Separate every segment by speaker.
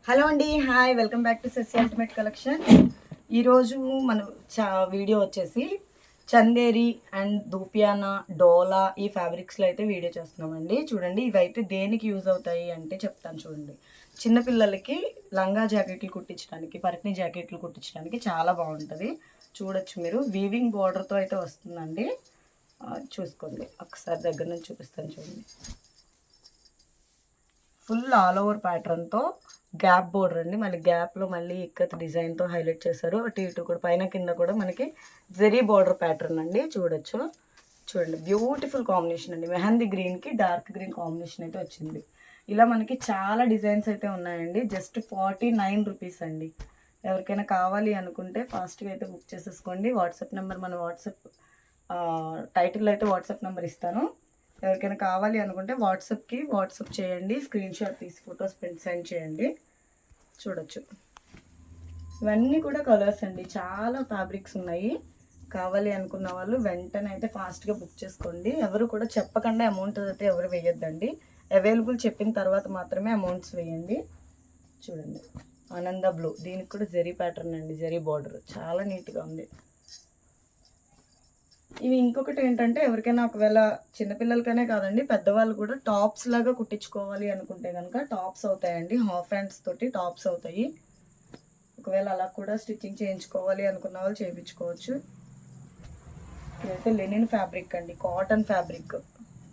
Speaker 1: Hello అండి, hi, welcome back to Sashi ultimate collection. ఈరోజు మనం వీడియో వచ్చేసి చందేరి అండ్ దూపియానా డోలా ఈ ఫ్యాబ్రిక్స్లో అయితే వీడియో చేస్తున్నామండి. చూడండి, ఇవైతే దేనికి యూజ్ అవుతాయి అంటే చెప్తాను చూడండి. చిన్నపిల్లలకి లంగా జాకెట్లు కుట్టించడానికి, పరికిణి జాకెట్లు కుట్టించడానికి చాలా బాగుంటుంది. చూడొచ్చు మీరు, వీవింగ్ బార్డర్తో అయితే వస్తుందండి. చూసుకోండి, ఒకసారి దగ్గర నుంచి చూపిస్తాను చూడండి. ఫుల్ ఆల్ ఓవర్ ప్యాటర్న్తో గ్యాప్ బోర్డర్ అండి. మళ్ళీ గ్యాప్లో మళ్ళీ ఇక్కత్ డిజైన్తో హైలైట్ చేశారు. అటు ఇటు కూడా పైన కింద కూడా మనకి జెరీ బార్డర్ ప్యాటర్న్ అండి. చూడొచ్చు, చూడండి, బ్యూటిఫుల్ కాంబినేషన్ అండి. మెహందీ గ్రీన్కి డార్క్ గ్రీన్ కాంబినేషన్ అయితే వచ్చింది. ఇలా మనకి చాలా డిజైన్స్ అయితే ఉన్నాయండి. జస్ట్ 49 రూపీస్ అండి. ఎవరికైనా కావాలి అనుకుంటే ఫాస్ట్గా అయితే బుక్ చేసేసుకోండి. వాట్సాప్ నెంబర్, మన వాట్సాప్ టైటిల్లో అయితే వాట్సాప్ నెంబర్ ఇస్తాను. ఎవరికైనా కావాలి అనుకుంటే వాట్సాప్ చేయండి. స్క్రీన్ షాట్ తీసి ఫొటోస్ సెండ్ చేయండి. చూడొచ్చు, ఇవన్నీ కూడా కలర్స్ అండి. చాలా ఫ్యాబ్రిక్స్ ఉన్నాయి. కావాలి అనుకున్న వాళ్ళు వెంటనే అయితే ఫాస్ట్గా బుక్ చేసుకోండి. ఎవరు కూడా చెప్పకుండా అమౌంట్ అయితే ఎవరు వేయొద్దండి. అవైలబుల్ చెప్పిన తర్వాత మాత్రమే అమౌంట్స్ వేయండి. చూడండి, ఆనంద బ్లూ, దీనికి కూడా జెరీ ప్యాటర్న్ అండి, జెరీ బార్డర్ చాలా నీట్గా ఉంది. ఇవి ఇంకొకటి ఏంటంటే, ఎవరికైనా ఒకవేళ చిన్నపిల్లలకనే కాదండి, పెద్దవాళ్ళు కూడా టాప్స్ లాగా కుట్టించుకోవాలి అనుకుంటే కనుక టాప్స్ అవుతాయండి. హాఫ్ హ్యాండ్స్ తోటి టాప్స్ అవుతాయి. ఒకవేళ అలా కూడా స్టిచ్చింగ్ చేయించుకోవాలి అనుకున్న వాళ్ళు చేయించుకోవచ్చు. ఇదైతే లెనిన్ ఫ్యాబ్రిక్ అండి, కాటన్ ఫ్యాబ్రిక్,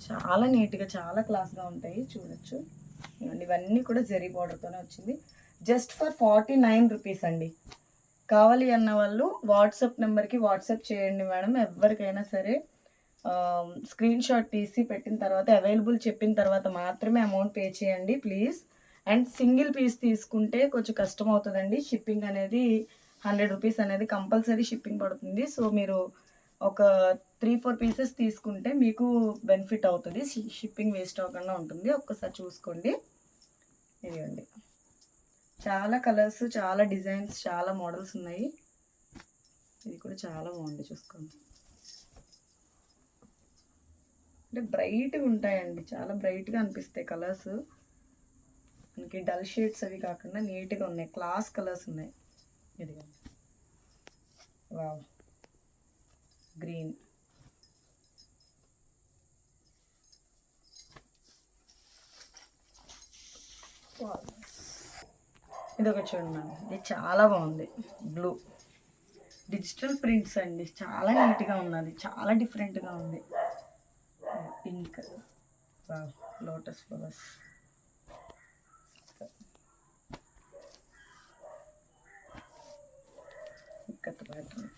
Speaker 1: చాలా నీట్గా చాలా క్లాస్గా ఉంటాయి. చూడొచ్చు, ఇవన్నీ కూడా జెరీ బార్డర్తోనే వచ్చింది. జస్ట్ ఫర్ 49 రూపీస్ అండి. కావాలి అన్న వాళ్ళు వాట్సాప్ నెంబర్కి వాట్సాప్ చేయండి మేడం. ఎవరికైనా సరే స్క్రీన్ షాట్ తీసి పెట్టిన తర్వాత అవైలబుల్ చెప్పిన తర్వాత మాత్రమే అమౌంట్ పే చేయండి ప్లీజ్. అండ్ సింగిల్ పీస్ తీసుకుంటే కొంచెం కష్టం అవుతుందండి. షిప్పింగ్ అనేది 100 రూపీస్ అనేది కంపల్సరీ షిప్పింగ్ పడుతుంది. సో మీరు ఒక 3-4 పీసెస్ తీసుకుంటే మీకు బెనిఫిట్ అవుతుంది, షిప్పింగ్ వేస్ట్ అవ్వకుండా ఉంటుంది. ఒక్కసారి చూసుకోండి. ఇదిగోండి, చాలా కలర్స్, చాలా డిజైన్స్, చాలా మోడల్స్ ఉన్నాయి. ఇది కూడా చాలా బాగుంది, చూసుకోండి. అంటే బ్రైట్గా ఉంటాయండి, చాలా బ్రైట్గా అనిపిస్తాయి కలర్స్. మనకి డల్ షేడ్స్ అవి కాకుండా నీట్గా ఉన్నాయి, క్లాస్ కలర్స్ ఉన్నాయి. ఇదిగో వావ్, గ్రీన్, ఇది ఒక చూడండి మేడం, ఇది చాలా బాగుంది. బ్లూ డిజిటల్ ప్రింట్స్ అండి, చాలా నీట్గా ఉన్నది, చాలా డిఫరెంట్గా ఉంది. Pink, lotus flowers, ikat pattern.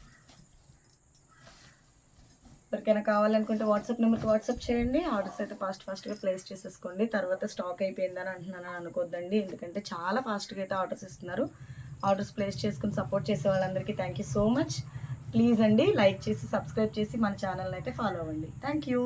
Speaker 1: ఎవరికైనా కావాలనుకుంటే వాట్సాప్ నెంబర్కి వాట్సాప్ చేయండి. ఆర్డర్స్ అయితే ఫాస్ట్గా ప్లేస్ చేసేసుకోండి. తర్వాత స్టాక్ అయిపోయిందని అంటున్నాను అనుకోద్దండి, ఎందుకంటే చాలా ఫాస్ట్గా అయితే ఆర్డర్స్ ఇస్తున్నారు. ఆర్డర్స్ ప్లేస్ చేసుకుని సపోర్ట్ చేసే వాళ్ళందరికీ thank you so much. Please అండి, లైక్ చేసి సబ్స్క్రైబ్ చేసి మన ఛానల్ని అయితే ఫాలో అవ్వండి. Thank you.